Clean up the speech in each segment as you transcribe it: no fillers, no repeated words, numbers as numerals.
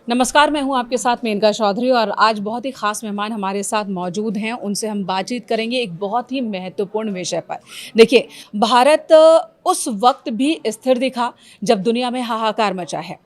नमस्कार, मैं हूं आपके साथ मेनका चौधरी और आज बहुत ही खास मेहमान हमारे साथ मौजूद हैं। उनसे हम बातचीत करेंगे एक बहुत ही महत्वपूर्ण विषय पर। देखिए, भारत उस वक्त भी स्थिर दिखा जब दुनिया में हाहाकार मचा है।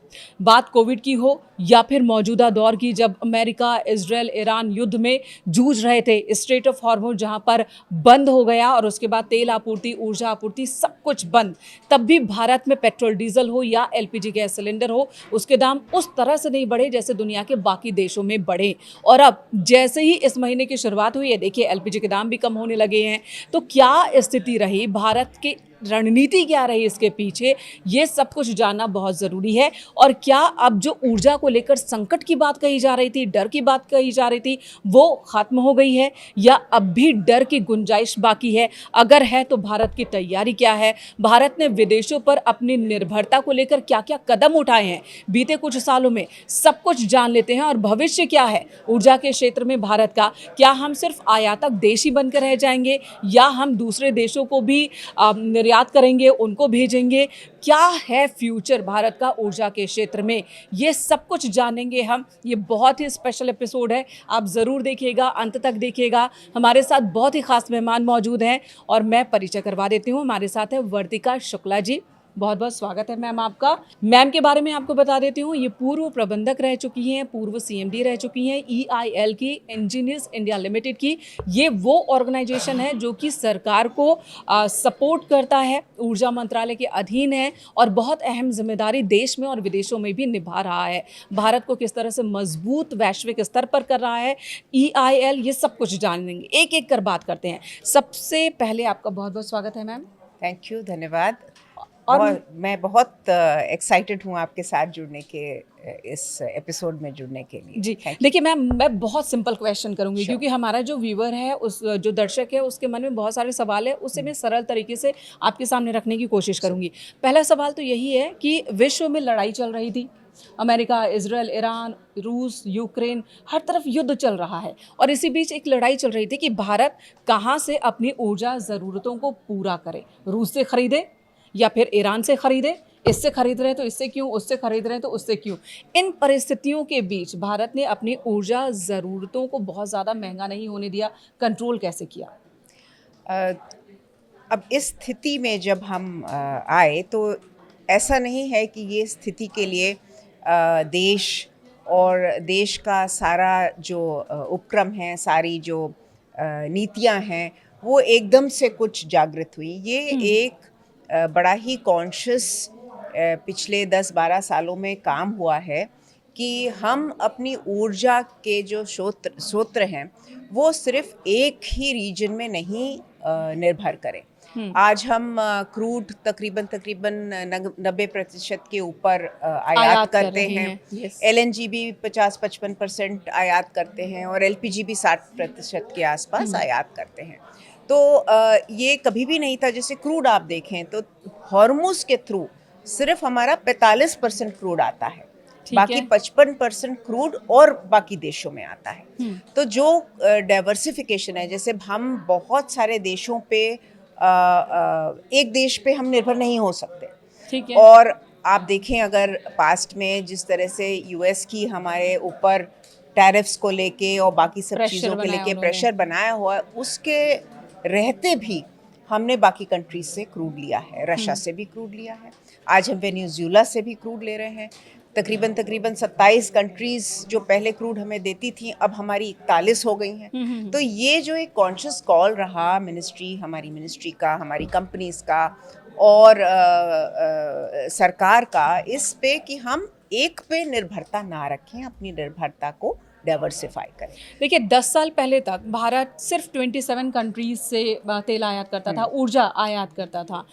बात कोविड की हो या फिर मौजूदा दौर की, जब अमेरिका, इजराइल, ईरान युद्ध में जूझ रहे थे। स्ट्रेट ऑफ हॉर्मुज जहां पर बंद हो गया और उसके बाद तेल आपूर्ति, ऊर्जा आपूर्ति सब कुछ बंद। तब भी भारत में पेट्रोल डीजल हो या एलपीजी गैस सिलेंडर हो, उसके दाम उस तरह से नहीं बढ़े जैसे दुनिया के बाकी देशों में बढ़े। और अब जैसे ही इस महीने की शुरुआत हुई है, देखिए एलपीजी के दाम भी कम होने लगे हैं। तो क्या स्थिति रही, भारत की रणनीति क्या रही इसके पीछे, ये सब कुछ जानना बहुत ज़रूरी है। और क्या अब जो ऊर्जा को लेकर संकट की बात कही जा रही थी, डर की बात कही जा रही थी, वो खत्म हो गई है या अब भी डर की गुंजाइश बाकी है? अगर है तो भारत की तैयारी क्या है? भारत ने विदेशों पर अपनी निर्भरता को लेकर क्या क्या कदम उठाए हैं बीते कुछ सालों में, सब कुछ जान लेते हैं। और भविष्य क्या है ऊर्जा के क्षेत्र में भारत का? क्या हम सिर्फ आयातक देश ही बनकर रह जाएंगे या हम दूसरे देशों को भी निर्यात करेंगे, उनको भेजेंगे? क्या है फ्यूचर भारत का ऊर्जा के क्षेत्र में, ये सब कुछ जानेंगे हम। ये बहुत ही स्पेशल एपिसोड है, आप ज़रूर देखिएगा, अंत तक देखिएगा। हमारे साथ बहुत ही खास मेहमान मौजूद हैं और मैं परिचय करवा देती हूँ। हमारे साथ है वर्तिका शुक्ला जी। बहुत बहुत स्वागत है मैम आपका। मैम के बारे में आपको बता देती हूँ, ये पूर्व प्रबंधक रह चुकी हैं, पूर्व सीएमडी रह चुकी हैं ईआईएल की, इंजीनियर्स इंडिया लिमिटेड की। ये वो ऑर्गेनाइजेशन है जो कि सरकार को सपोर्ट करता है, ऊर्जा मंत्रालय के अधीन है और बहुत अहम जिम्मेदारी देश में और विदेशों में भी निभा रहा है। भारत को किस तरह से मजबूत वैश्विक स्तर पर कर रहा है ईआईएल, ये सब कुछ जानेंगे, एक एक कर बात करते हैं। सबसे पहले आपका बहुत बहुत स्वागत है मैम। थैंक यू, धन्यवाद। और मैं बहुत एक्साइटेड हूँ आपके साथ जुड़ने के, इस एपिसोड में जुड़ने के लिए। जी, Thank you. देखिए मैम, मैं बहुत सिंपल क्वेश्चन करूंगी Sure. क्योंकि हमारा जो व्यूअर है, उस जो दर्शक है, उसके मन में बहुत सारे सवाल है, उसे मैं सरल तरीके से आपके सामने रखने की कोशिश करूंगी। पहला सवाल तो यही है कि विश्व में लड़ाई चल रही थी, अमेरिका, इजराइल, ईरान, रूस, यूक्रेन, हर तरफ युद्ध चल रहा है और इसी बीच एक लड़ाई चल रही थी कि भारत कहाँ से अपनी ऊर्जा ज़रूरतों को पूरा करे। रूस से खरीदे या फिर ईरान से खरीदे, इससे खरीद रहे हैं तो इससे क्यों, उससे खरीद रहे हैं तो उससे क्यों। इन परिस्थितियों के बीच भारत ने अपनी ऊर्जा ज़रूरतों को बहुत ज़्यादा महंगा नहीं होने दिया, कंट्रोल कैसे किया? अ, अब इस स्थिति में जब हम आए तो ऐसा नहीं है कि ये स्थिति के लिए देश और देश का सारा जो उपक्रम है, सारी जो नीतियां हैं, वो एकदम से कुछ जागृत हुई। ये एक बड़ा ही कॉन्शियस पिछले 10-12 सालों में काम हुआ है कि हम अपनी ऊर्जा के जो स्रोत हैं वो सिर्फ एक ही रीजन में नहीं निर्भर करें। आज हम क्रूड तकरीबन 90% के ऊपर आयात करते हैं। यस। एलएनजी भी 50-55% आयात करते हैं और एलपीजी भी 60% के आसपास आयात करते हैं। तो ये कभी भी नहीं था। जैसे क्रूड आप देखें तो हॉर्मुज के थ्रू सिर्फ हमारा 45% क्रूड आता है, बाकी 55% क्रूड और बाकी देशों में आता है। तो जो डाइवर्सिफिकेशन है, जैसे हम बहुत सारे देशों पे एक देश पे हम निर्भर नहीं हो सकते। ठीक है। और आप देखें अगर पास्ट में जिस तरह से यूएस की हमारे ऊपर टैरिफ्स को लेके और बाकी सब चीज़ों के लेके प्रेशर बनाया हुआ है, उसके रहते भी हमने बाकी कंट्रीज से क्रूड लिया है, रशिया से भी क्रूड लिया है, आज हम वेनेजुएला से भी क्रूड ले रहे हैं। तकरीबन 27 कंट्रीज जो पहले क्रूड हमें देती थी, अब हमारी 41 हो गई हैं। तो ये जो एक कॉन्शियस कॉल रहा हमारी मिनिस्ट्री का, हमारी कंपनीज का और सरकार का, इस पे कि हम एक पे निर्भरता ना रखें, अपनी निर्भरता को डाइवर्सिफाई करें। देखिए 10 साल पहले तक भारत सिर्फ 27 कंट्रीज से तेल आयात करता था, ऊर्जा आयात करता था।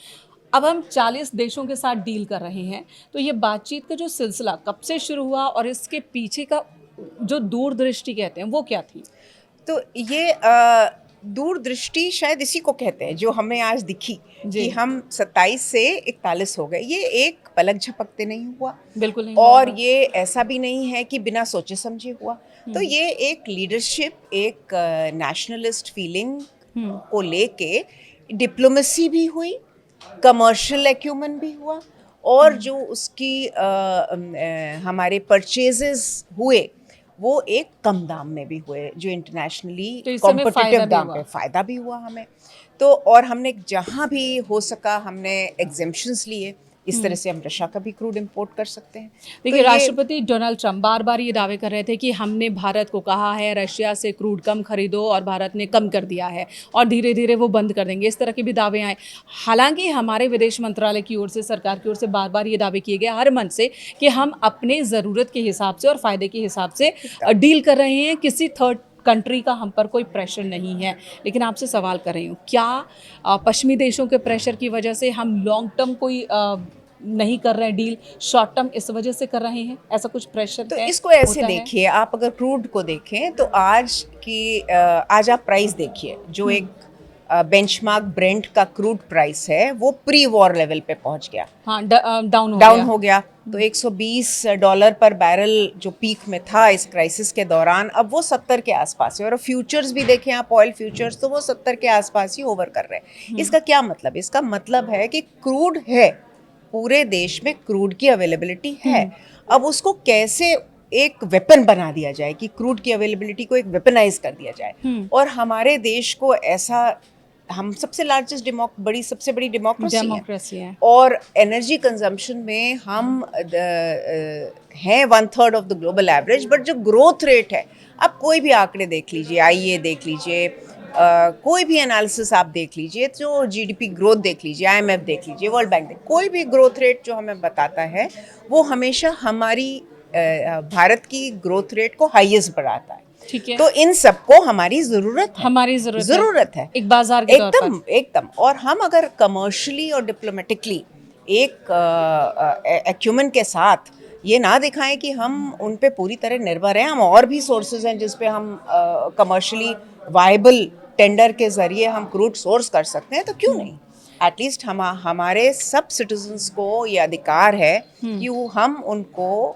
अब हम 40 देशों के साथ डील कर रहे हैं। तो ये बातचीत का जो सिलसिला कब से शुरू हुआ और इसके पीछे का जो दूरदृष्टि कहते हैं वो क्या थी? तो ये दूरदृष्टि शायद इसी को कहते हैं जो हमें आज दिखी कि हम 27 से 41 हो गए। ये एक पलक झपकते नहीं हुआ, बिल्कुल नहीं और हुआ। ये ऐसा भी नहीं है कि बिना सोचे समझे हुआ। तो ये एक लीडरशिप, एक नेशनलिस्ट फीलिंग को लेके डिप्लोमेसी भी हुई, कमर्शियल एक्यूमेन भी हुआ और जो उसकी हमारे परचेजेस हुए वो एक कम दाम में भी हुए, जो इंटरनेशनली तो इससे हमें फायदा कॉम्पिटिटिव भी दाम हुआ। पे फ़ायदा भी हुआ हमें। तो और हमने जहाँ भी हो सका हमने एग्जेम्पशंस लिए, इस तरह से हम रशिया का भी क्रूड इंपोर्ट कर सकते हैं। तो देखिए, ये राष्ट्रपति डोनाल्ड ट्रंप बार बार ये दावे कर रहे थे कि हमने भारत को कहा है रशिया से क्रूड कम खरीदो, और भारत ने कम कर दिया है और धीरे धीरे वो बंद कर देंगे, इस तरह के भी दावे आए। हालांकि हमारे विदेश मंत्रालय की ओर से, सरकार की ओर से बार बार ये दावे किए गए हर मंच से कि हम अपने ज़रूरत के हिसाब से और फ़ायदे के हिसाब से डील कर रहे हैं, किसी थर्ड कंट्री का हम पर कोई प्रेशर नहीं है। लेकिन आपसे सवाल कर रही हूँ, क्या पश्चिमी देशों के प्रेशर की वजह से हम लॉन्ग टर्म कोई नहीं कर रहे हैं डील, शॉर्ट टर्म इस वजह से कर रहे हैं? ऐसा कुछ प्रेशर तो है, इसको ऐसे होता है? देखिए, आप अगर क्रूड को देखें तो आज आप प्राइस देखिए, जो एक बेंचमार्क ब्रेंट का क्रूड प्राइस है वो प्री वॉर लेवल पे पहुंच गया, हाँ, डाउन हो गया। तो $120 पर बैरल जो पीक में था इस क्राइसिस के दौरान, अब वो 70 के आसपास है। और फ्यूचर्स भी देखें आप, ऑयल फ्यूचर्स, तो वो 70 के आसपास ही होवर कर रहे हैं। इसका क्या मतलब? इसका मतलब है कि क्रूड है, पूरे देश में क्रूड की अवेलेबिलिटी है। अब उसको कैसे एक वेपन बना दिया जाए, कि क्रूड की अवेलेबिलिटी को एक वेपनाइज कर दिया जाए। और हमारे देश को ऐसा, हम सबसे लार्जेस्ट सबसे बड़ी डेमोक्रेसी है, और एनर्जी कंजम्पशन में हम हैं 1/3 of the global average. But जो ग्रोथ रेट है, आप कोई भी आंकड़े देख लीजिए, आईए देख लीजिए, कोई भी एनालिसिस आप देख लीजिए, जो जीडीपी ग्रोथ देख लीजिए, आईएमएफ देख लीजिए, वर्ल्ड बैंक देख, कोई भी ग्रोथ रेट जो हमें बताता है वो हमेशा हमारी भारत की ग्रोथ रेट को हाईएस्ट बढ़ाता है। ठीक है। तो इन सबको हमारी ज़रूरत है, हमारी ज़रूरत है एक बाजार के तौर पर। एकदम एकदम। और हम अगर कमर्शियली और डिप्लोमेटिकली एक एक्यूमेन के साथ ये ना दिखाएं कि हम उन पे पूरी तरह निर्भर हैं, हम और भी सोर्सेज हैं जिस पे हम कमर्शियली वायबल टेंडर के ज़रिए हम क्रूड सोर्स कर सकते हैं, तो क्यों नहीं? एटलीस्ट हमारे सब सिटीजन्स को ये अधिकार है कि हम उनको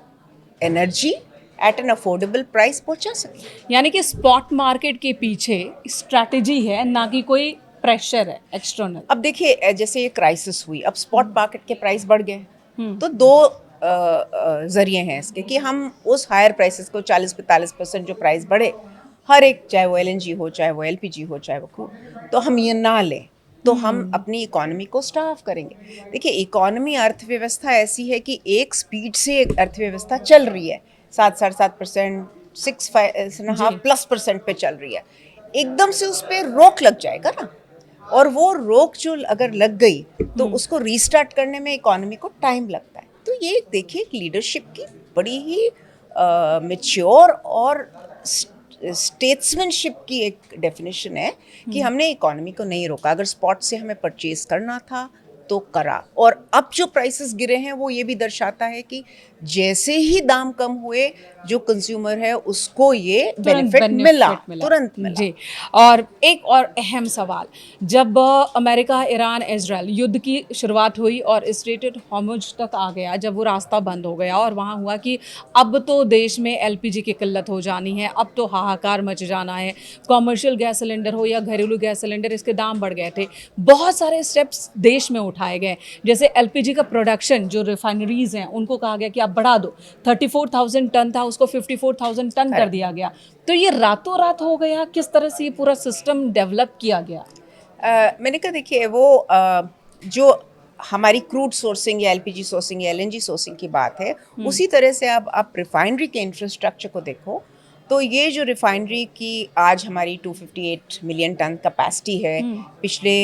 energy at an affordable price पहुंचा सकें। यानी कि स्पॉट मार्केट के पीछे स्ट्रैटेजी है, ना कि कोई प्रेशर है एक्सटर्नल। अब देखिए, जैसे ये क्राइसिस हुई, अब स्पॉट मार्केट के प्राइस बढ़ गए, तो दो जरिए हैं इसके, कि हम उस हायर प्राइसेस को 40-45% जो प्राइस बढ़े, हर एक, चाहे वो एलएनजी हो, चाहे वो एलपीजी हो, चाहे वो क्रूड, तो हम ये ना लें, तो हम अपनी इकोनॉमी को स्टार्व करेंगे। देखिए, इकोनॉमी, अर्थव्यवस्था ऐसी है कि एक स्पीड से अर्थव्यवस्था चल रही है, 7-7.5%, 6.5+ % पे चल रही है। एकदम से उस पर रोक लग जाएगा ना, और वो रोक जो अगर लग गई तो उसको रीस्टार्ट करने में इकोनॉमी को टाइम लगता है। तो ये देखिए, लीडरशिप की बड़ी ही मैच्योर और स्टेट्समैनशिप की एक डेफिनेशन है कि हमने इकोनॉमी को नहीं रोका। अगर स्पॉट से हमें परचेज करना था तो करा, और अब जो प्राइसेस गिरे हैं वो ये भी दर्शाता है कि जैसे ही दाम कम हुए, जो कंज्यूमर है उसको ये बेनिफिट मिला, तुरंत मिला। जी। और एक और अहम सवाल, जब अमेरिका, ईरान, इजराइल युद्ध की शुरुआत हुई और स्ट्रेट हॉर्मुज तक आ गया, जब वो रास्ता बंद हो गया और वहाँ हुआ कि अब तो देश में एलपीजी की किल्लत हो जानी है, अब तो हाहाकार मच जाना है, कॉमर्शियल गैस सिलेंडर हो या घरेलू गैस सिलेंडर, इसके दाम बढ़ गए थे। बहुत सारे स्टेप्स देश में उठाए गए, जैसे एलपीजी का प्रोडक्शन, जो रिफाइनरीज हैं उनको कहा गया कि आप बढ़ा दो, 34,000 टन था उसको 54,000 टन कर दिया गया। तो ये रातों रात हो गया, किस तरह से ये पूरा सिस्टम डेवलप किया गया? मैंने कहा, देखिए, वो जो हमारी क्रूड सोर्सिंग या एलपीजी सोर्सिंग या एलएनजी सोर्सिंग की बात है, उसी तरह से अब आप रिफाइनरी के इंफ्रास्ट्रक्चर को देखो, तो ये जो रिफाइनरी की आज हमारी 258 मिलियन टन कैपेसिटी है, पिछले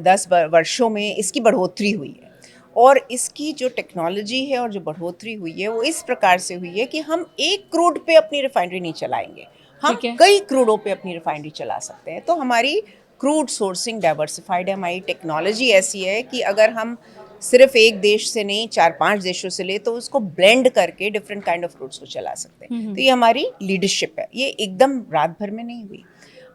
10 वर्षों में इसकी बढ़ोतरी हुई है। और इसकी जो टेक्नोलॉजी है और जो बढ़ोतरी हुई है वो इस प्रकार से हुई है कि हम एक क्रूड पे अपनी रिफाइनरी नहीं चलाएंगे, हम कई क्रूडों पे अपनी रिफाइनरी चला सकते हैं। तो हमारी क्रूड सोर्सिंग डाइवर्सिफाइड है, हमारी टेक्नोलॉजी ऐसी है कि अगर हम सिर्फ एक देश से नहीं, 4-5 देशों से ले, तो उसको ब्लेंड करके डिफरेंट काइंड ऑफ क्रूड्स को चला सकते हैं। तो ये हमारी लीडरशिप है, ये एकदम रात भर में नहीं हुई।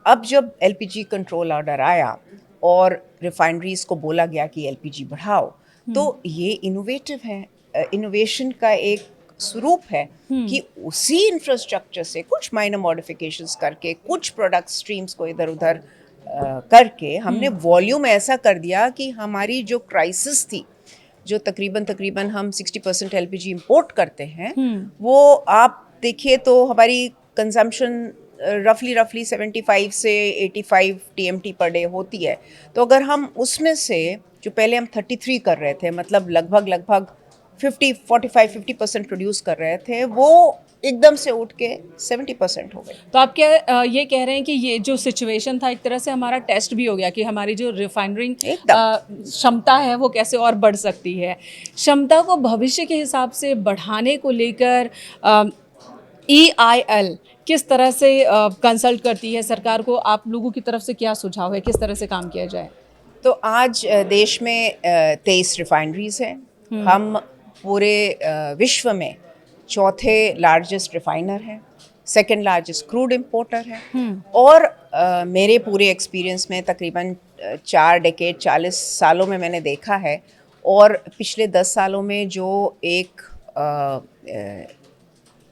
अब जब एलपीजी कंट्रोल ऑर्डर आया और रिफाइनरीज को बोला गया कि एलपीजी बढ़ाओ, तो ये इनोवेटिव है, इनोवेशन का एक स्वरूप है कि उसी इंफ्रास्ट्रक्चर से कुछ माइनर मॉडिफिकेशंस करके, कुछ प्रोडक्ट स्ट्रीम्स को इधर उधर करके हमने वॉल्यूम ऐसा कर दिया कि हमारी जो क्राइसिस थी जो तकरीबन हम 60% एलपीजी इंपोर्ट करते हैं, वो आप देखिए तो हमारी कंजम्पशन रफली 75 से 85 टीएमटी पर डे होती है। तो अगर हम उसमें से जो पहले हम 33 कर रहे थे, मतलब लगभग 50% प्रोड्यूस कर रहे थे, वो एकदम से उठ के 70% हो गए। तो आप क्या ये कह रहे हैं कि ये जो सिचुएशन था एक तरह से हमारा टेस्ट भी हो गया कि हमारी जो रिफाइनरिंग क्षमता है वो कैसे और बढ़ सकती है। क्षमता को भविष्य के हिसाब से बढ़ाने को लेकर EIL किस तरह से कंसल्ट करती है सरकार को? आप लोगों की तरफ से क्या सुझाव है, किस तरह से काम किया जाए? तो आज देश में 23 रिफाइनरीज हैं। हम पूरे विश्व में चौथे लार्जेस्ट रिफाइनर हैं, सेकंड लार्जेस्ट क्रूड इंपोर्टर हैं, और मेरे पूरे एक्सपीरियंस में तकरीबन 4 डेकेड 40 सालों में मैंने देखा है, और पिछले 10 सालों में जो एक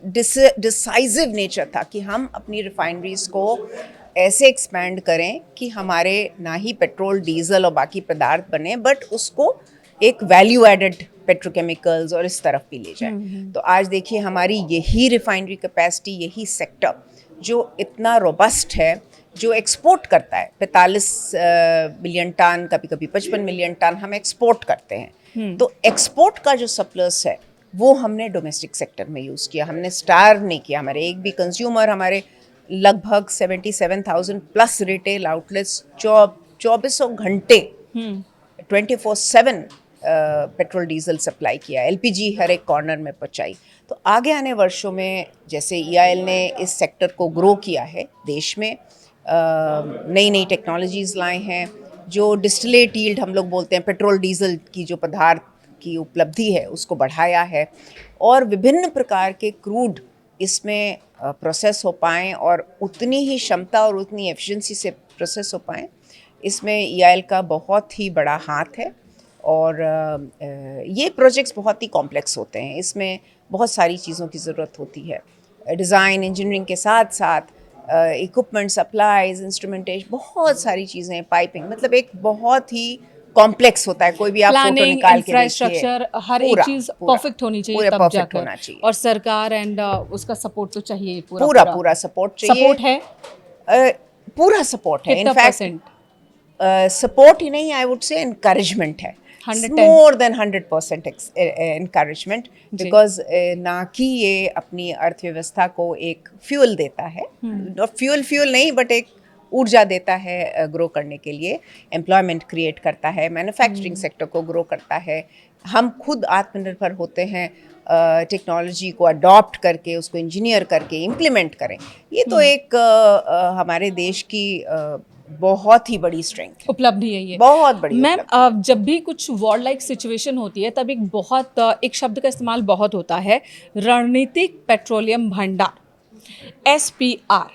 डिसाइसिव नेचर था कि हम अपनी रिफाइनरीज को ऐसे एक्सपैंड करें कि हमारे ना ही पेट्रोल, डीजल और बाकी पदार्थ बने, बट उसको एक वैल्यू एडेड पेट्रोकेमिकल्स और इस तरफ भी ले जाए। तो आज देखिए हमारी यही रिफाइनरी कैपेसिटी, यही सेक्टर जो इतना रोबस्ट है, जो एक्सपोर्ट करता है 45 मिलियन टन, कभी कभी 55 मिलियन टन हम एक्सपोर्ट करते हैं। तो एक्सपोर्ट का जो सरप्लस है वो हमने डोमेस्टिक सेक्टर में यूज़ किया, हमने स्टार्व नहीं किया। हमारे एक भी कंज्यूमर, हमारे लगभग 77,000 प्लस रिटेल आउटलेट्स 2400 घंटे 24/7 पेट्रोल डीजल सप्लाई किया, एलपीजी हर एक कॉर्नर में पहुंचाई। तो आगे आने वर्षों में जैसे EIL ने इस सेक्टर को ग्रो किया है, देश में नई टेक्नोलॉजीज़ लाए हैं, जो डिस्टिलेट यील्ड हम लोग बोलते हैं, पेट्रोल डीजल की जो पदार्थ की उपलब्धि है उसको बढ़ाया है, और विभिन्न प्रकार के क्रूड इसमें प्रोसेस हो पाएँ और उतनी ही क्षमता और उतनी एफिशिएंसी से प्रोसेस हो पाएँ। इसमें EIL का बहुत ही बड़ा हाथ है, और ये प्रोजेक्ट्स बहुत ही कॉम्प्लेक्स होते हैं, इसमें बहुत सारी चीज़ों की ज़रूरत होती है। डिज़ाइन इंजीनियरिंग के साथ साथ इक्विपमेंट, सप्लाईज, इंस्ट्रूमेंटेशन, बहुत सारी चीज़ें, पाइपिंग, मतलब एक बहुत ही कॉम्प्लेक्स होता है। कोई भी आप फोटो निकाल के देखिए, इंफ्रास्ट्रक्चर, हर एक चीज परफेक्ट होनी चाहिए, तब जाकर होना चाहिए। और सरकार एंड उसका सपोर्ट तो चाहिए, पूरा सपोर्ट चाहिए। सपोर्ट है, पूरा सपोर्ट है। कितना इनफैक्ट सपोर्ट ही नहीं, आई वुड से एनकरेजमेंट है, 110 मोर देन 100% एनकरेजमेंट, बिकॉज ना कि ये अपनी अर्थव्यवस्था को एक फ्यूल देता है, फ्यूल नहीं, बट एक ऊर्जा देता है ग्रो करने के लिए, एम्प्लॉयमेंट क्रिएट करता है, मैन्युफैक्चरिंग सेक्टर को ग्रो करता है। हम खुद आत्मनिर्भर होते हैं, टेक्नोलॉजी को अडॉप्ट करके, उसको इंजीनियर करके इम्प्लीमेंट करें। ये तो एक हमारे देश की बहुत ही बड़ी स्ट्रेंथ है, उपलब्धि है, ये बहुत बड़ी। मैम, जब भी कुछ वॉर लाइक सिचुएशन होती है तब एक शब्द का इस्तेमाल बहुत होता है, रणनीतिक पेट्रोलियम भंडार, SPR।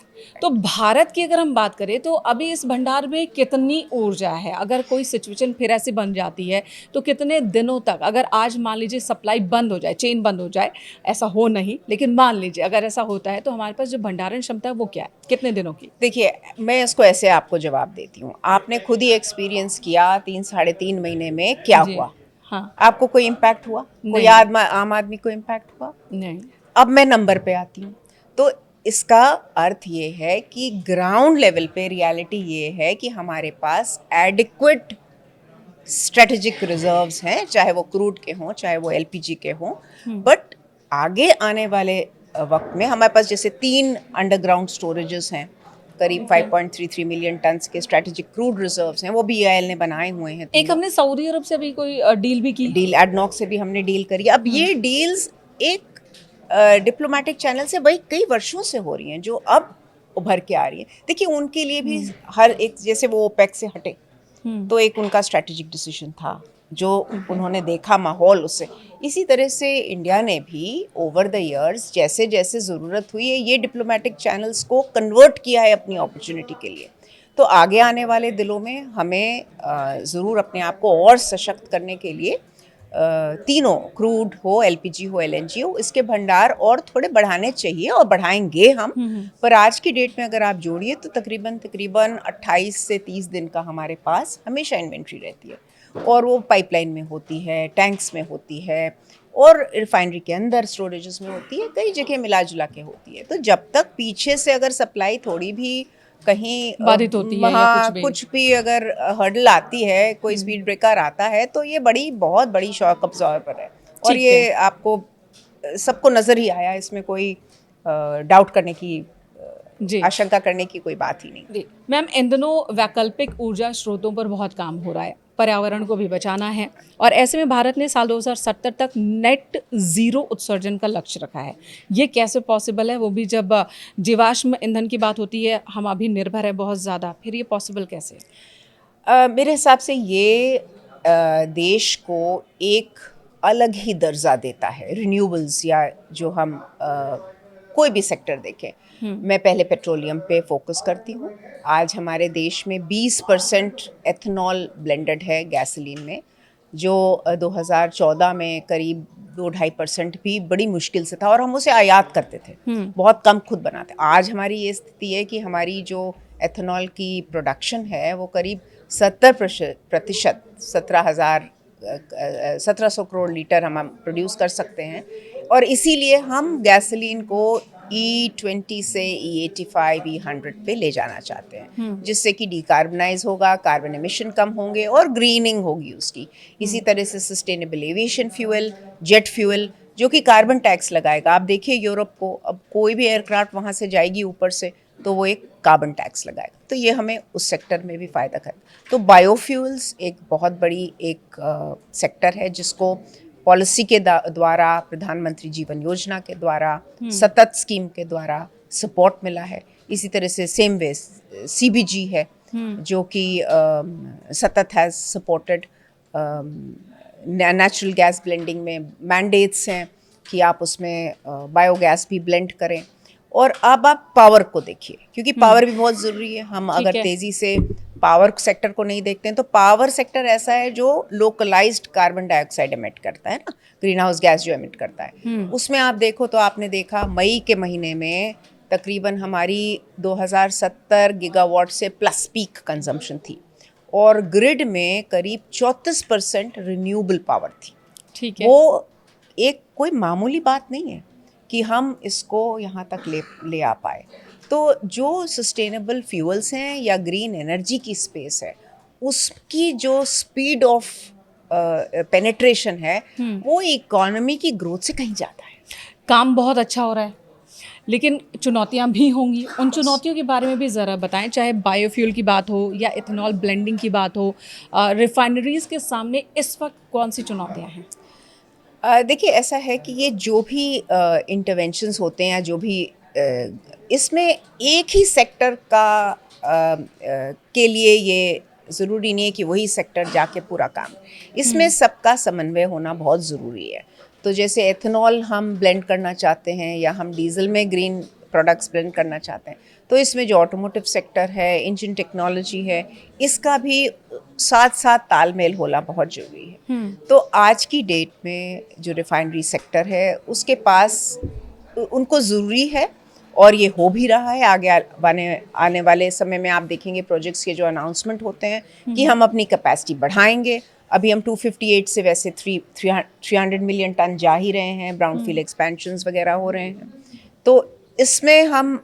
तो भारत की अगर हम बात करें तो अभी इस भंडार में कितनी ऊर्जा है? अगर कोई सिचुएशन फिर ऐसी बन जाती है तो कितने दिनों तक, अगर आज मान लीजिए सप्लाई बंद हो जाए, चेन बंद हो जाए, ऐसा हो नहीं, लेकिन मान लीजिए अगर ऐसा होता है, तो हमारे पास जो भंडारण क्षमता है वो क्या है, कितने दिनों की? देखिए, मैं इसको ऐसे आपको जवाब देती हूँ। आपने खुद ही एक्सपीरियंस किया 3-3.5 महीने में क्या हुआ। हाँ, आपको कोई इम्पैक्ट हुआ? कोई आम आदमी को इम्पैक्ट हुआ? नहीं। अब मैं नंबर पे आती हूँ। तो इसका अर्थ ये है कि ग्राउंड लेवल पे रियलिटी ये है कि हमारे पास एडिक्वेट स्ट्रेटेजिक रिजर्व्स हैं, चाहे वो क्रूड के हों, चाहे वो एलपीजी के हों, बट आगे आने वाले वक्त में हमारे पास जैसे 3 अंडरग्राउंड स्टोरेजेस हैं, करीब 5.33 मिलियन टन्स के स्ट्रेटेजिक क्रूड रिजर्व्स हैं, वो भी EIL ने बनाए हुए हैं। एक हमने सऊदी अरब से भी कोई डील भी की, डील एडनॉक से भी हमने डील करी। अब ये डील्स एक डिप्लोमेटिक चैनल से वही कई वर्षों से हो रही हैं, जो अब उभर के आ रही है। देखिए, उनके लिए भी हर एक, जैसे वो ओपेक से हटे तो एक उनका स्ट्रैटेजिक डिसीजन था, जो उन्होंने देखा माहौल उससे। इसी तरह से इंडिया ने भी ओवर द इयर्स जैसे जैसे ज़रूरत हुई है, ये डिप्लोमेटिक चैनल्स को कन्वर्ट किया है अपनी अपॉर्चुनिटी के लिए। तो आगे आने वाले दिनों में हमें ज़रूर अपने आप को और सशक्त करने के लिए तीनों, क्रूड हो, एलपीजी हो, LNG हो, इसके भंडार और थोड़े बढ़ाने चाहिए, और बढ़ाएंगे हम। पर आज की डेट में अगर आप जोड़िए तो तकरीबन 28 से 30 दिन का हमारे पास हमेशा इन्वेंट्री रहती है। और वो पाइपलाइन में होती है, टैंक्स में होती है और रिफाइनरी के अंदर स्टोरेजेस में होती है, कई जगह मिला जुला के होती है। तो जब तक पीछे से अगर सप्लाई थोड़ी भी कहीं बाधित होती है या कुछ भी अगर हर्डल आती है, कोई स्पीड ब्रेकर आता है, तो ये बहुत बड़ी शॉक अब्जॉर्बर है। और ठीक ये है। आपको सबको नज़र ही आया, इसमें कोई डाउट करने की जी आशंका करने की कोई बात ही नहीं। जी मैम, इन दिनों वैकल्पिक ऊर्जा स्रोतों पर बहुत काम हो रहा है, पर्यावरण को भी बचाना है, और ऐसे में भारत ने साल 2070 तक नेट ज़ीरो उत्सर्जन का लक्ष्य रखा है। ये कैसे पॉसिबल है, वो भी जब जीवाश्म ईंधन की बात होती है, हम अभी निर्भर है बहुत ज़्यादा, फिर ये पॉसिबल कैसे है? मेरे हिसाब से ये देश को एक अलग ही दर्जा देता है रिन्यूएबल्स, या जो हम कोई भी सेक्टर देखें। मैं पहले पेट्रोलियम पे फोकस करती हूँ। आज हमारे देश में 20% एथनॉल ब्लेंडेड है गैसोलीन में, जो 2014 में करीब 2-2.5% भी बड़ी मुश्किल से था, और हम उसे आयात करते थे, बहुत कम खुद बनाते। आज हमारी ये स्थिति है कि हमारी जो एथनॉल की प्रोडक्शन है वो करीब 70%, 1700 करोड़ लीटर हम प्रोड्यूस कर सकते हैं। और इसीलिए हम गैसोलीन को E20 से E85, E100 पे ले जाना चाहते हैं, जिससे कि डिकार्बनाइज होगा, कार्बन एमिशन कम होंगे और ग्रीनिंग होगी उसकी। इसी तरह से sustainable aviation fuel, jet fuel, जो कि कार्बन टैक्स लगाएगा। आप देखिए यूरोप को, अब कोई भी एयरक्राफ्ट वहाँ से जाएगी ऊपर से तो वो एक कार्बन टैक्स लगाएगा, तो ये हमें उस सेक्टर में भी फ़ायदा करे। तो बायोफ्यूल्स एक बहुत बड़ी एक सेक्टर है, जिसको पॉलिसी के द्वारा, प्रधानमंत्री जीवन योजना के द्वारा, सतत स्कीम के द्वारा सपोर्ट मिला है। इसी तरह से सेम वे CBG है, जो कि सतत has supported natural gas blending में मैंडेट्स हैं कि आप उसमें बायोगैस भी ब्लेंड करें। और अब आप पावर को देखिए, क्योंकि पावर भी बहुत ज़रूरी है। हम अगर तेज़ी से पावर सेक्टर को नहीं देखते हैं, तो पावर सेक्टर ऐसा है जो लोकलाइज्ड कार्बन डाइऑक्साइड एमिट करता है ना, ग्रीन हाउस गैस जो एमिट करता है। उसमें आप देखो तो आपने देखा मई के महीने में तकरीबन हमारी 2070 गीगावाट से प्लस पीक कंजम्पशन थी, और ग्रिड में करीब 34% रिन्यूएबल पावर थी। ठीक है। वो एक कोई मामूली बात नहीं है कि हम इसको यहाँ तक ले आ पाए। तो जो सस्टेनेबल फ्यूल्स हैं या ग्रीन एनर्जी की स्पेस है, उसकी जो स्पीड ऑफ पेनिट्रेशन है, वो इकोनॉमी की ग्रोथ से कहीं ज़्यादा है। काम बहुत अच्छा हो रहा है, लेकिन चुनौतियां भी होंगी। उन चुनौतियों के बारे में भी ज़रा बताएं, चाहे बायोफ्यूल की बात हो या इथेनॉल ब्लेंडिंग की बात हो। रिफाइनरीज़ के सामने इस वक्त कौन सी चुनौतियां हैं? देखिए, ऐसा है कि ये जो भी इंटरवेंशंस होते हैं, या जो भी इसमें एक ही सेक्टर का के लिए ये ज़रूरी नहीं है कि वही सेक्टर जाके पूरा काम, इसमें सबका समन्वय होना बहुत ज़रूरी है। तो जैसे एथेनॉल हम ब्लेंड करना चाहते हैं, या हम डीजल में ग्रीन प्रोडक्ट्स ब्लेंड करना चाहते हैं, तो इसमें जो ऑटोमोटिव सेक्टर है, इंजन टेक्नोलॉजी है, इसका भी साथ साथ तालमेल होना बहुत ज़रूरी है। तो आज की डेट में जो रिफाइनरी सेक्टर है, उसके पास उनको ज़रूरी है, और ये हो भी रहा है। आगे आने वाले समय में आप देखेंगे प्रोजेक्ट्स के जो अनाउंसमेंट होते हैं कि हम अपनी कैपेसिटी बढ़ाएंगे। अभी हम 258 से वैसे 300 मिलियन टन जा ही रहे हैं, ब्राउनफील्ड एक्सपेंशंस वगैरह हो रहे हैं। तो इसमें हम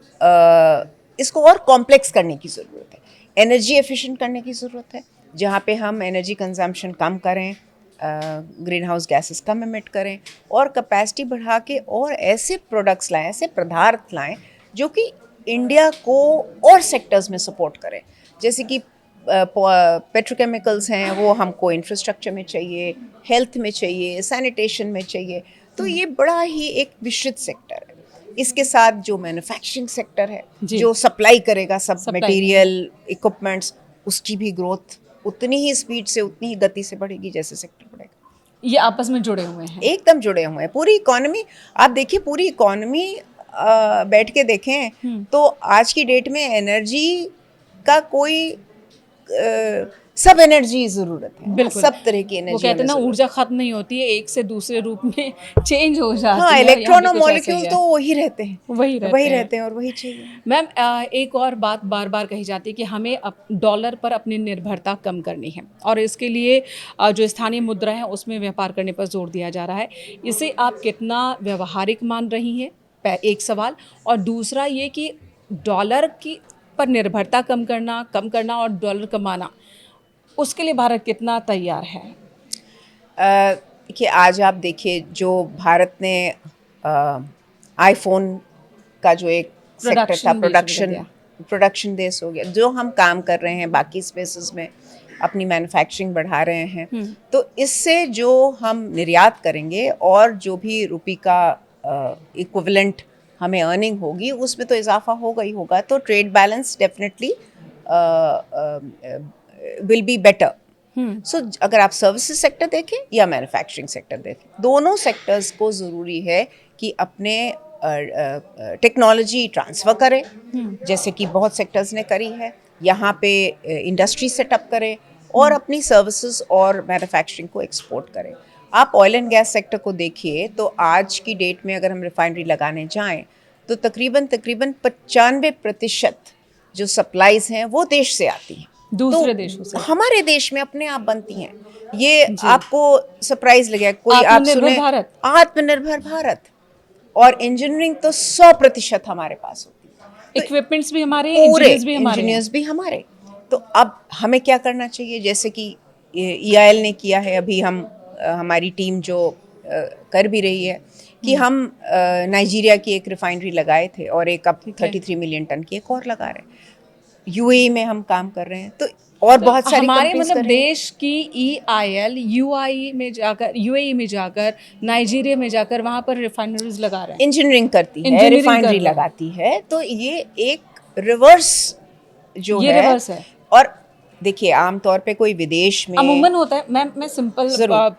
इसको और कॉम्प्लेक्स करने की ज़रूरत है, एनर्जी एफिशिएंट करने की ज़रूरत है, जहाँ पे हम एनर्जी कंजम्पशन कम करें, ग्रीन हाउस गैसेस कम एमिट करें, और कैपेसिटी बढ़ा के और ऐसे प्रोडक्ट्स लाएं, ऐसे पदार्थ लाएं जो कि इंडिया को और सेक्टर्स में सपोर्ट करें। जैसे कि पेट्रोकेमिकल्स हैं, वो हमको इंफ्रास्ट्रक्चर में चाहिए, हेल्थ में चाहिए, सैनिटेशन में चाहिए। तो ये बड़ा ही एक विस्तृत सेक्टर है। इसके साथ जो मैन्युफैक्चरिंग सेक्टर है, जो सप्लाई करेगा सब मटेरियल, इक्विपमेंट्स, उसकी भी ग्रोथ उतनी ही स्पीड से, उतनी ही गति से बढ़ेगी जैसे सेक्टर बढ़ेगा। ये आपस में जुड़े हुए हैं, एकदम जुड़े हुए हैं। पूरी इकोनॉमी, आप देखिए पूरी इकोनॉमी बैठ के देखें तो आज की डेट में एनर्जी का कोई सब एनर्जी ज़रूरत है, बिल्कुल। सब तरह की एनर्जी। वो कहते हैं ना, ऊर्जा खत्म नहीं होती है, एक से दूसरे रूप में चेंज हो जाती हाँ, है। इलेक्ट्रॉन यहाँ और भी कुछ ऐसा ही मॉलिक्यूल है। तो वही रहते हैं, वही रहते हैं। और वही चाहिए। मैम, एक और बात बार बार कही जाती है कि हमें डॉलर पर अपनी निर्भरता कम करनी है, और इसके लिए जो स्थानीय मुद्रा है उसमें व्यापार करने पर जोर दिया जा रहा है। इसे आप कितना व्यवहारिक मान रही हैं, एक सवाल। और दूसरा ये कि डॉलर की पर निर्भरता कम करना और डॉलर कमाना, उसके लिए भारत कितना तैयार है? देखिए, आज आप देखिए जो भारत ने आईफोन का जो एक सेक्टर था, प्रोडक्शन देश हो गया, जो हम काम कर रहे हैं बाकी स्पेसेस में अपनी मैन्युफैक्चरिंग बढ़ा रहे हैं, तो इससे जो हम निर्यात करेंगे और जो भी रुपये का इक्विवेलेंट हमें अर्निंग होगी उसमें तो इजाफा होगा ही होगा, तो trade balance definitely will be better. So अगर आप सर्विसेज सेक्टर देखें या मैन्युफैक्चरिंग सेक्टर देखें, दोनों सेक्टर्स को ज़रूरी है कि अपने टेक्नोलॉजी ट्रांसफ़र करें, जैसे कि बहुत सेक्टर्स ने करी है, यहाँ पे इंडस्ट्री सेटअप करें और अपनी सर्विसेज और मैन्युफैक्चरिंग को एक्सपोर्ट करें। आप ऑयल एंड गैस सेक्टर को देखिए तो आज की डेट में अगर हम रिफाइनरी लगाने जाएं तो तकरीबन 95% जो सप्लाईज हैं वो देश से आती हैं, दूसरे देशों से, हमारे देश में अपने आप बनती हैं। ये आपको सरप्राइज लगेगा, कोई आप सुने आत्मनिर्भर भारत, और इंजीनियरिंग तो 100% हमारे पास होती है, इक्विपमेंट्स भी हमारे, इंजीनियर्स भी हमारे। तो अब हमें क्या करना चाहिए, जैसे कि EIL ने किया है, अभी हमारी टीम जो कर भी रही है कि हम नाइजीरिया की एक रिफाइनरी लगाए थे और एक अब 33 मिलियन टन की एक और लगा रहे हैं। UAE में हम काम कर रहे हैं, तो और बहुत सारी हमारे मतलब देश की EIL UAE में जाकर नाइजीरिया में जाकर वहाँ पर रिफाइनरीज लगा रहे हैं, इंजीनियरिंग करती है, रिफाइनरी लगाती है, तो ये एक रिवर्स जो है, रिवर्स है। और देखिए आमतौर पे कोई विदेश में अमूमन होता है, मैं सिंपल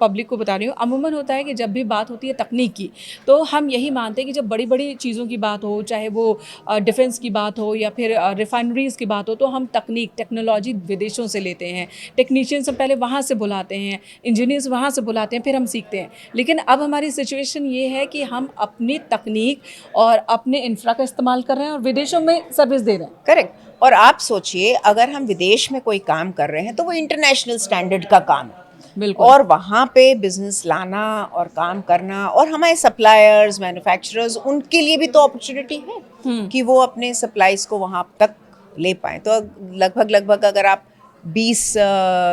पब्लिक को बता रही हूँ, अमूमन होता है कि जब भी बात होती है तकनीक की, तो हम यही मानते हैं कि जब बड़ी बड़ी चीज़ों की बात हो, चाहे वो डिफेंस की बात हो या फिर रिफाइनरीज की बात हो, तो हम टेक्नोलॉजी विदेशों से लेते हैं, टेक्नीशियंस हम पहले वहाँ से बुलाते हैं, इंजीनियर्स वहाँ से बुलाते हैं, फिर हम सीखते हैं। लेकिन अब हमारी सिचुएशन ये है कि हम अपनी तकनीक और अपने इंफ्रा का इस्तेमाल कर रहे हैं और विदेशों में सर्विस दे रहे हैं। करेक्ट। और आप सोचिए, अगर हम विदेश में कोई काम कर रहे हैं तो वो इंटरनेशनल स्टैंडर्ड का काम है, बिल्कुल, और वहाँ पे बिजनेस लाना और काम करना, और हमारे सप्लायर्स, मैन्युफैक्चरर्स, उनके लिए भी तो अपॉर्चुनिटी है कि वो अपने सप्लाईज को वहाँ तक ले पाएँ। तो लगभग अगर आप 20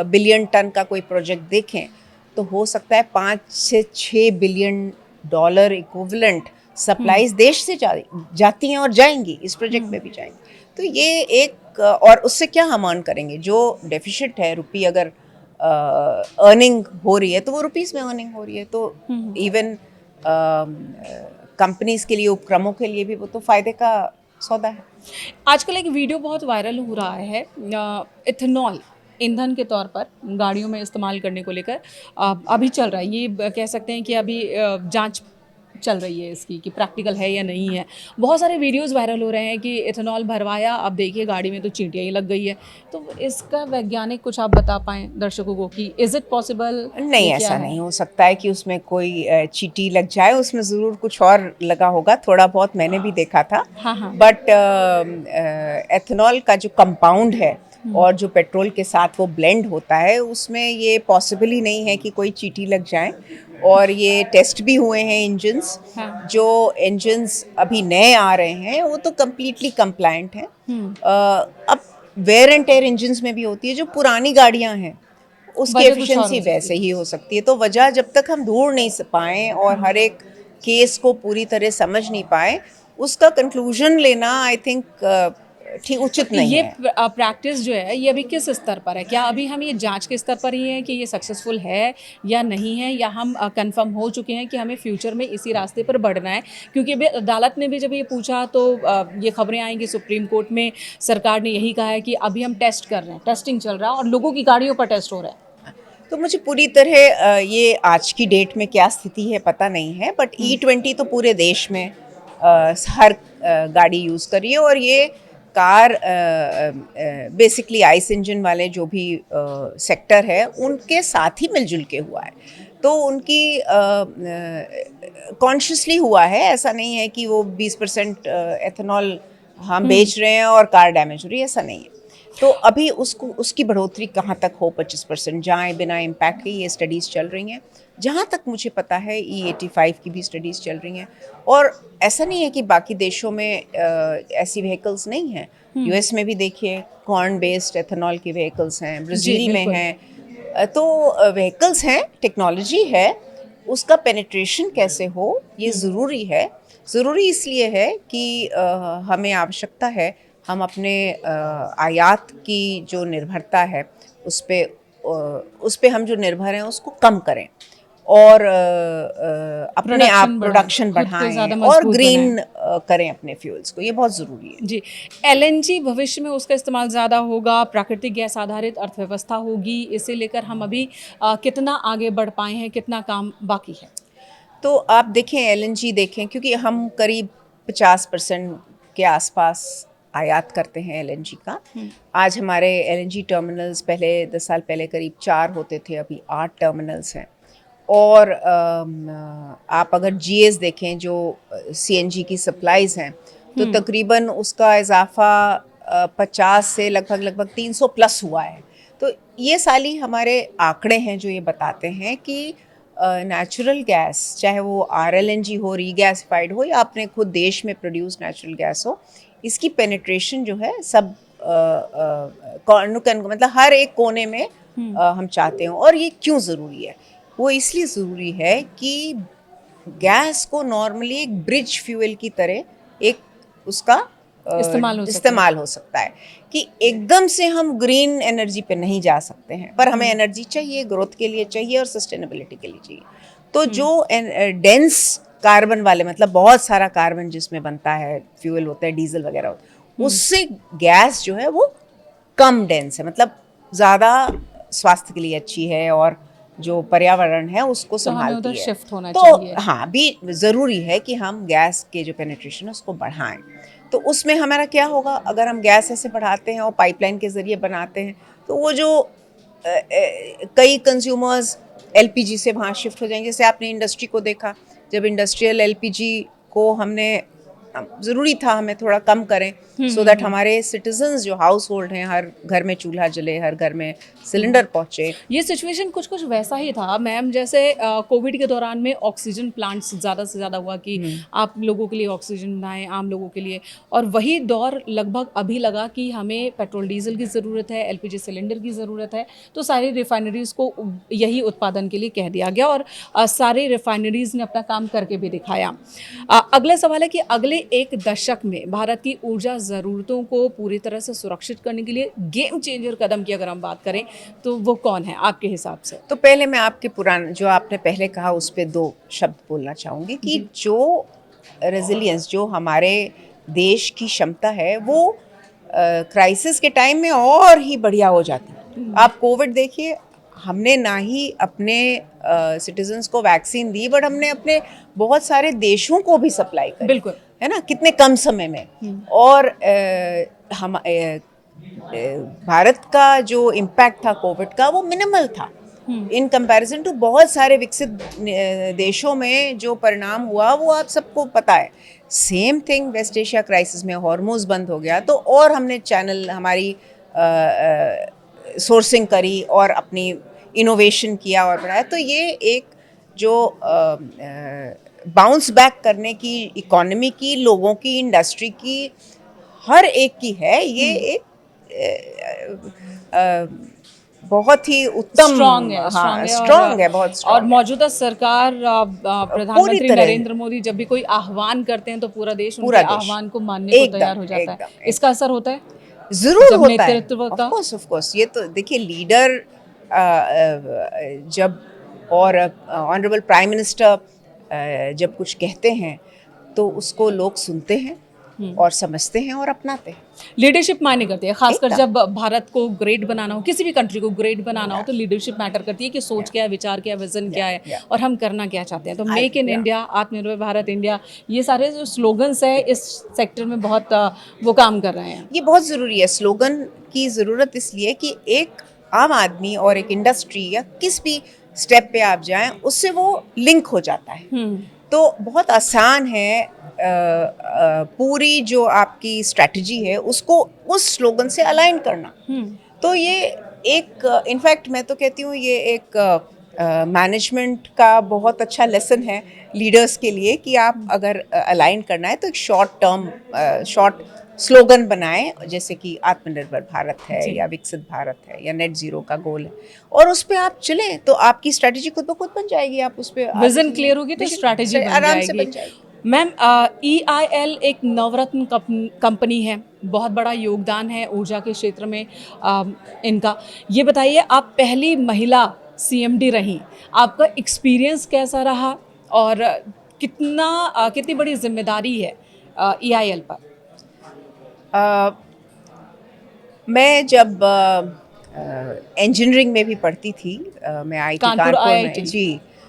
बिलियन टन का कोई प्रोजेक्ट देखें तो हो सकता है 5 से 6 बिलियन डॉलर इक्विवेलेंट सप्लाईज देश से जाती हैं और जाएंगी, इस प्रोजेक्ट में भी जाएंगी। तो ये एक, और उससे क्या हम अर्न करेंगे, जो डेफिसिट है रुपये, अगर अर्निंग हो रही है तो वो रुपीस में अर्निंग हो रही है, तो इवन कंपनीज के लिए, उपक्रमों के लिए भी वो तो फायदे का सौदा है। आजकल एक वीडियो बहुत वायरल हो रहा है इथेनॉल ईंधन के तौर पर गाड़ियों में इस्तेमाल करने को लेकर, अभी चल रहा है, ये कह सकते हैं कि अभी जांच चल रही है इसकी कि प्रैक्टिकल है या नहीं है। बहुत सारे वीडियोस वायरल हो रहे हैं कि इथेनॉल भरवाया, अब देखिए गाड़ी में तो चींटियाँ ही लग गई है। तो इसका वैज्ञानिक कुछ आप बता पाएँ दर्शकों को कि इज़ इट पॉसिबल? नहीं, ऐसा नहीं हो सकता है कि उसमें कोई चींटी लग जाए, उसमें ज़रूर कुछ और लगा होगा, थोड़ा बहुत मैंने भी देखा था। हाँ। बट एथेनॉल का जो कंपाउंड है और जो पेट्रोल के साथ वो ब्लेंड होता है, उसमें ये पॉसिबल ही नहीं है कि कोई चींटी लग जाए। और ये टेस्ट भी हुए हैं इंजन्स, जो इंजन्स अभी नए आ रहे हैं वो तो कम्प्लीटली कंप्लायंट हैं। अब वेयर एंड टेयर इंजन्स में भी होती है, जो पुरानी गाड़ियां हैं उसकी एफिशिएंसी वैसे ही हो सकती है। तो वजह जब तक हम ढूंढ नहीं पाएँ और हर एक केस को पूरी तरह समझ नहीं पाए, उसका कंक्लूजन लेना आई थिंक ठीक उचित नहीं है। ये प्रैक्टिस जो है ये अभी किस स्तर पर है? क्या अभी हम ये जांच के स्तर पर ही है कि ये सक्सेसफुल है या नहीं है, या हम कंफर्म हो चुके हैं कि हमें फ्यूचर में इसी रास्ते पर बढ़ना है? क्योंकि अभी अदालत ने भी जब ये पूछा तो ये खबरें आएंगी सुप्रीम कोर्ट में, सरकार ने यही कहा है कि अभी हम टेस्ट कर रहे हैं, टेस्टिंग चल रहा है और लोगों की गाड़ियों पर टेस्ट हो रहा है। तो मुझे पूरी तरह ये आज की डेट में क्या स्थिति है पता नहीं है, बट E20 तो पूरे देश में हर गाड़ी यूज़ कर रही है, और ये कार बेसिकली आइस इंजन वाले जो भी सेक्टर है उनके साथ ही मिलजुल के हुआ है, तो उनकी कॉन्शियसली हुआ है। ऐसा नहीं है कि वो 20% एथेनॉल हम बेच रहे हैं और कार डैमेज हो रही है, ऐसा नहीं है। तो अभी उसकी बढ़ोतरी कहाँ तक हो 25% जाए बिना इम्पैक्ट के, ये स्टडीज़ चल रही हैं। जहाँ तक मुझे पता है E85 की भी स्टडीज़ चल रही हैं। और ऐसा नहीं है कि बाकी देशों में ऐसी व्हीकल्स नहीं हैं। यूएस में भी देखिए कॉर्न बेस्ड एथेनॉल की व्हीकल्स हैं, ब्राज़ील में हैं। तो व्हीकल्स हैं, टेक्नोलॉजी है, उसका पेनिट्रेशन कैसे हो ये ज़रूरी है। ज़रूरी इसलिए है कि हमें आवश्यकता है हम अपने आयात की जो निर्भरता है उस पे हम जो निर्भर हैं उसको कम करें और अपने आप प्रोडक्शन बढ़ाएं और ग्रीन करें अपने फ्यूल्स को, ये बहुत ज़रूरी है। जी, एलएनजी भविष्य में उसका इस्तेमाल ज़्यादा होगा, प्राकृतिक गैस आधारित अर्थव्यवस्था होगी, इसे लेकर हम अभी कितना आगे बढ़ पाए हैं, कितना काम बाकी है? तो आप देखें एलएनजी देखें, क्योंकि हम करीब 50% के आसपास आयात करते हैं एलएनजी का। आज हमारे एलएनजी टर्मिनल्स पहले 10 साल पहले करीब 4 होते थे, अभी 8 टर्मिनल्स हैं। और आप अगर जीएस देखें जो सीएनजी की सप्लाईज़ हैं तो तकरीबन उसका इजाफा 50 से लगभग 300 प्लस हुआ है। तो ये साली हमारे आंकड़े हैं जो ये बताते हैं कि नेचुरल गैस, चाहे वो आरएलएनजी हो, रीगैसिफाइड हो या अपने खुद देश में प्रोड्यूस नेचुरल गैस हो, इसकी पेनिट्रेशन जो है सब मतलब हर एक कोने में हम चाहते हैं। और ये क्यों ज़रूरी है? वो इसलिए ज़रूरी है कि गैस को नॉर्मली एक ब्रिज फ्यूल की तरह एक उसका इस्तेमाल हो सकता है कि एकदम से हम ग्रीन एनर्जी पे नहीं जा सकते हैं, पर हमें एनर्जी चाहिए, ग्रोथ के लिए चाहिए और सस्टेनेबिलिटी के लिए चाहिए। तो जो डेंस कार्बन वाले, मतलब बहुत सारा कार्बन जिसमें बनता है, फ्यूल होता है, डीजल वगैरह होता है, उससे गैस जो है वो कम डेंस है, मतलब ज़्यादा स्वास्थ्य के लिए अच्छी है और जो पर्यावरण है उसको संभालती है। शिफ्ट होना तो चाहिए। हाँ, भी ज़रूरी है कि हम गैस के जो पेनिट्रेशन है उसको बढ़ाएं। तो उसमें हमारा क्या होगा, अगर हम गैस ऐसे बढ़ाते हैं और पाइपलाइन के ज़रिए बनाते हैं तो वो जो कई कंज्यूमर्स एलपीजी से वहाँ शिफ्ट हो जाएंगे। जैसे आपने इंडस्ट्री को देखा, जब इंडस्ट्रियल एलपीजी को हमने, ज़रूरी था हमें थोड़ा कम करें सो दैट हमारे सिटीजन्स जो हाउस होल्ड हैं, हर घर में चूल्हा जले, हर घर में सिलेंडर पहुँचे। ये सिचुएशन कुछ वैसा ही था मैम, जैसे कोविड के दौरान में ऑक्सीजन प्लांट्स ज़्यादा से ज़्यादा हुआ कि आप लोगों के लिए ऑक्सीजन बनाएं, आम लोगों के लिए। और वही दौर लगभग अभी लगा कि हमें पेट्रोल डीजल की ज़रूरत है, एलपीजी सिलेंडर की ज़रूरत है, तो सारी रिफाइनरीज़ को यही उत्पादन के लिए कह दिया गया और सारी रिफाइनरीज़ ने अपना काम करके भी दिखाया। अगला सवाल है कि अगले एक दशक में भारत की ऊर्जा ज़रूरतों को पूरी तरह से सुरक्षित करने के लिए गेम चेंजर कदम की अगर हम बात करें तो वो कौन है आपके हिसाब से? तो पहले मैं आपके पुराने जो आपने पहले कहा उस पर 2 शब्द बोलना चाहूँगी कि जो रेजिलियंस, जो हमारे देश की क्षमता है, वो क्राइसिस के टाइम में और ही बढ़िया हो जाती है। आप कोविड देखिए, हमने ना ही अपने सिटीजन्स को वैक्सीन दी, बट हमने अपने बहुत सारे देशों को भी सप्लाई करी, बिल्कुल, है ना, कितने कम समय में। और हम भारत का जो इम्पैक्ट था कोविड का वो मिनिमल था इन कंपैरिजन टू बहुत सारे विकसित देशों में जो परिणाम हुआ वो आप सबको पता है। Same thing West Asia crisis में हॉर्मोज बंद हो गया तो और हमने चैनल हमारी सोर्सिंग करी और अपनी इनोवेशन किया और बढ़ाया। तो ये एक जो बाउंस बैक करने की इकोनॉमी की, लोगों की, इंडस्ट्री की, हर एक की है। ये एक बहुत ही उत्तम, स्ट्रॉन्ग है, स्ट्रॉन्ग है, बहुत स्ट्रॉन्ग और मौजूदा सरकार प्रधानमंत्री नरेंद्र मोदी जब भी कोई आह्वान करते हैं तो पूरा देश उनके आह्वान को मानने को तैयार हो जाता है। इसका असर होता है? जरूर होता है, ऑफ कोर्स। ये तो देखिए, लीडर जब और ऑनरेबल प्राइम मिनिस्टर जब कुछ कहते हैं तो उसको लोग सुनते हैं और समझते हैं और अपनाते हैं। लीडरशिप मायने करती है, खासकर एकदम। जब भारत को ग्रेट बनाना हो, किसी भी कंट्री को ग्रेट बनाना हो तो लीडरशिप मैटर करती है कि सोच क्या है, विचार क्या है, विजन क्या है yeah. और हम करना क्या चाहते हैं। तो मेक इन yeah. इंडिया, आत्मनिर्भर भारत इंडिया, ये सारे जो स्लोगन्स है इस सेक्टर में बहुत वो काम कर रहे हैं। ये बहुत ज़रूरी है। स्लोगन की ज़रूरत इसलिए कि एक आम आदमी और एक इंडस्ट्री या किस भी स्टेप पे आप जाएं उससे वो लिंक हो जाता है। तो बहुत आसान है पूरी जो आपकी स्ट्रैटेजी है उसको उस स्लोगन से अलाइन करना। तो ये एक इनफैक्ट मैं तो कहती हूँ ये एक मैनेजमेंट का बहुत अच्छा लेसन है लीडर्स के लिए कि आप अगर अलाइन करना है तो एक शॉर्ट स्लोगन बनाएं, जैसे कि आत्मनिर्भर भारत है या विकसित भारत है या नेट जीरो का गोल है, और उस पे आप चलें तो आपकी स्ट्रैटेजी खुद ब खुद बन जाएगी। आप उस पे विजन क्लियर होगी तो स्ट्रैटेजी आराम से बन जाएगी। मैम, EIL एक नवरत्न कंपनी है, बहुत बड़ा योगदान है ऊर्जा के क्षेत्र में इनका। ये बताइए, आप पहली महिला CMD रही, आपका एक्सपीरियंस कैसा रहा और कितनी बड़ी जिम्मेदारी है EIL पर? मैं जब इंजीनियरिंग में भी पढ़ती थी, मैं आई थी कानपुर में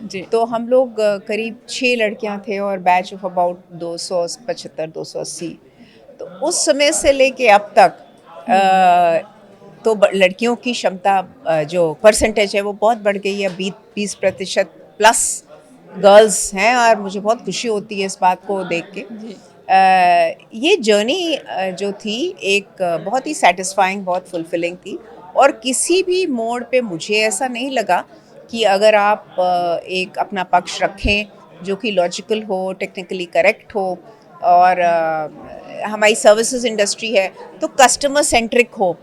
जी। तो हम लोग करीब 6 लड़कियां थे और बैच ऑफ अबाउट 275-280। तो उस समय से लेके अब तक तो लड़कियों की क्षमता जो परसेंटेज है वो बहुत बढ़ गई है। 20% प्लस गर्ल्स हैं और मुझे बहुत खुशी होती है इस बात को देख के। ये जर्नी जो थी एक बहुत ही सेटिस्फाइंग, बहुत फुलफिलिंग थी, और किसी भी मोड़ पे मुझे ऐसा नहीं लगा कि अगर आप एक अपना पक्ष रखें जो कि लॉजिकल हो, टेक्निकली करेक्ट हो, और हमारी सर्विसेज इंडस्ट्री है तो कस्टमर सेंट्रिक हो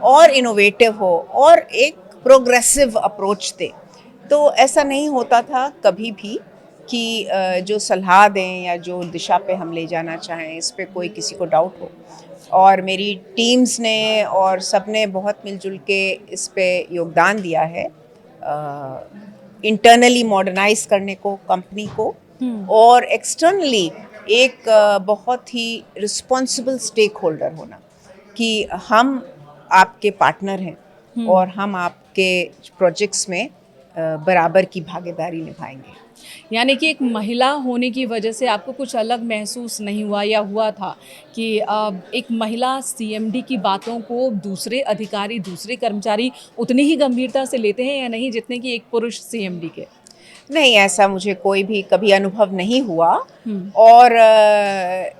और इनोवेटिव हो और एक प्रोग्रेसिव अप्रोच दे, तो ऐसा नहीं होता था कभी भी कि जो सलाह दें या जो दिशा पे हम ले जाना चाहें इस पे कोई किसी को डाउट हो। और मेरी टीम्स ने और सब ने बहुत मिलजुल के इस पे योगदान दिया है, इंटरनली मॉडर्नाइज करने को कंपनी को, और एक्सटर्नली एक बहुत ही रिस्पॉन्सिबल स्टेक होल्डर होना कि हम आपके पार्टनर हैं और हम आपके प्रोजेक्ट्स में बराबर की भागीदारी निभाएंगे। यानी कि एक महिला होने की वजह से आपको कुछ अलग महसूस नहीं हुआ या हुआ था कि एक महिला CMD की बातों को दूसरे अधिकारी, दूसरे कर्मचारी उतनी ही गंभीरता से लेते हैं या नहीं जितने कि एक पुरुष CMD के? नहीं, ऐसा मुझे कोई भी कभी अनुभव नहीं हुआ, और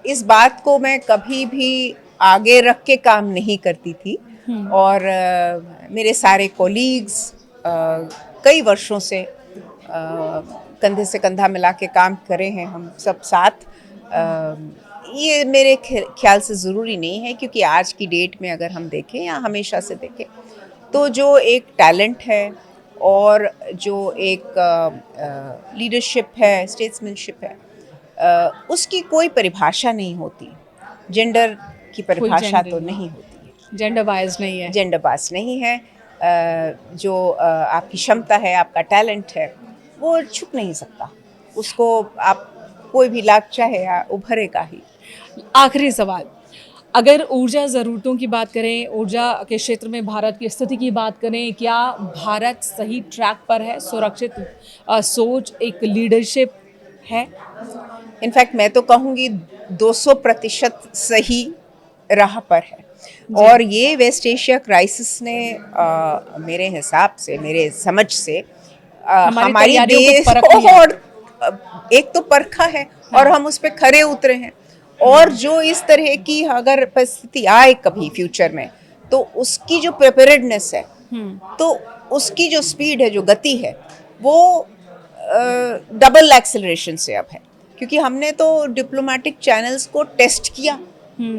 इस बात को मैं कभी भी आगे रख के काम नहीं करती थी। और मेरे सारे कोलीग्स कई वर्षों से कंधे से कंधा मिला के काम करे हैं हम सब साथ। ये मेरे ख्याल से ज़रूरी नहीं है, क्योंकि आज की डेट में अगर हम देखें या हमेशा से देखें तो जो एक टैलेंट है और जो एक लीडरशिप है, स्टेट्समैनशिप है, उसकी कोई परिभाषा नहीं होती। जेंडर की परिभाषा तो नहीं होती है, जेंडर बायस नहीं है, जेंडर बायस नहीं है। जो आपकी क्षमता है, आपका टैलेंट है, वो छुप नहीं सकता, उसको आप कोई भी लाख चाहे उभरेगा ही। आखिरी सवाल, अगर ऊर्जा ज़रूरतों की बात करें, ऊर्जा के क्षेत्र में भारत की स्थिति की बात करें, क्या भारत सही ट्रैक पर है? सुरक्षित सोच, एक लीडरशिप है? इनफैक्ट मैं तो कहूँगी 200% सही राह पर है। और ये वेस्ट एशिया क्राइसिस ने मेरे हिसाब से, मेरे समझ से हमारी देश और एक तो परखा है, और हम उस पर खरे उतरे हैं। और जो इस तरह की अगर परिस्थिति आए कभी फ्यूचर में, तो उसकी जो प्रिपेयर्डनेस है, तो उसकी जो स्पीड है, जो गति है, वो डबल एक्सेलरेशन से अब है, क्योंकि हमने तो डिप्लोमेटिक चैनल्स को टेस्ट किया।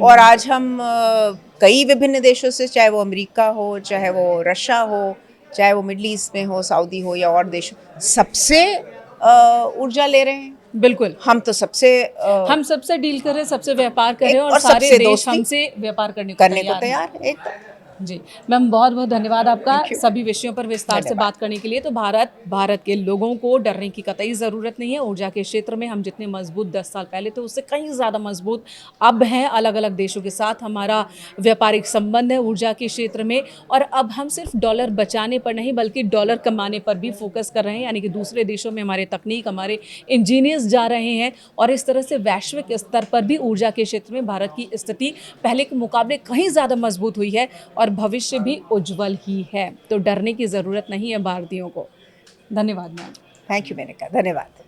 और आज हम कई विभिन्न देशों से, चाहे वो अमेरिका हो, चाहे वो रशिया हो, चाहे वो मिडल ईस्ट में हो, सऊदी हो या और देश, सबसे ऊर्जा ले रहे हैं। बिल्कुल, हम तो सबसे हम सबसे डील कर रहे हैं, सबसे व्यापार कर रहे हैं, और सारे देश हमसे व्यापार करने को तैयार है। जी मैम, बहुत बहुत धन्यवाद आपका Thank you. सभी विषयों पर विस्तार से धन्यवाद। बात करने के लिए। तो भारत के लोगों को डरने की कतई ज़रूरत नहीं है। ऊर्जा के क्षेत्र में हम जितने मजबूत 10 साल पहले थे उससे कहीं ज़्यादा मजबूत अब हैं। अलग अलग देशों के साथ हमारा व्यापारिक संबंध है ऊर्जा के क्षेत्र में, और अब हम सिर्फ डॉलर बचाने पर नहीं बल्कि डॉलर कमाने पर भी फोकस कर रहे हैं। यानी कि दूसरे देशों में हमारे तकनीक, हमारे इंजीनियर्स जा रहे हैं, और इस तरह से वैश्विक स्तर पर भी ऊर्जा के क्षेत्र में भारत की स्थिति पहले के मुकाबले कहीं ज़्यादा मजबूत हुई है और भविष्य भी उज्जवल ही है। तो डरने की ज़रूरत नहीं है भारतीयों को। धन्यवाद मैम। थैंक यू मेनका, धन्यवाद।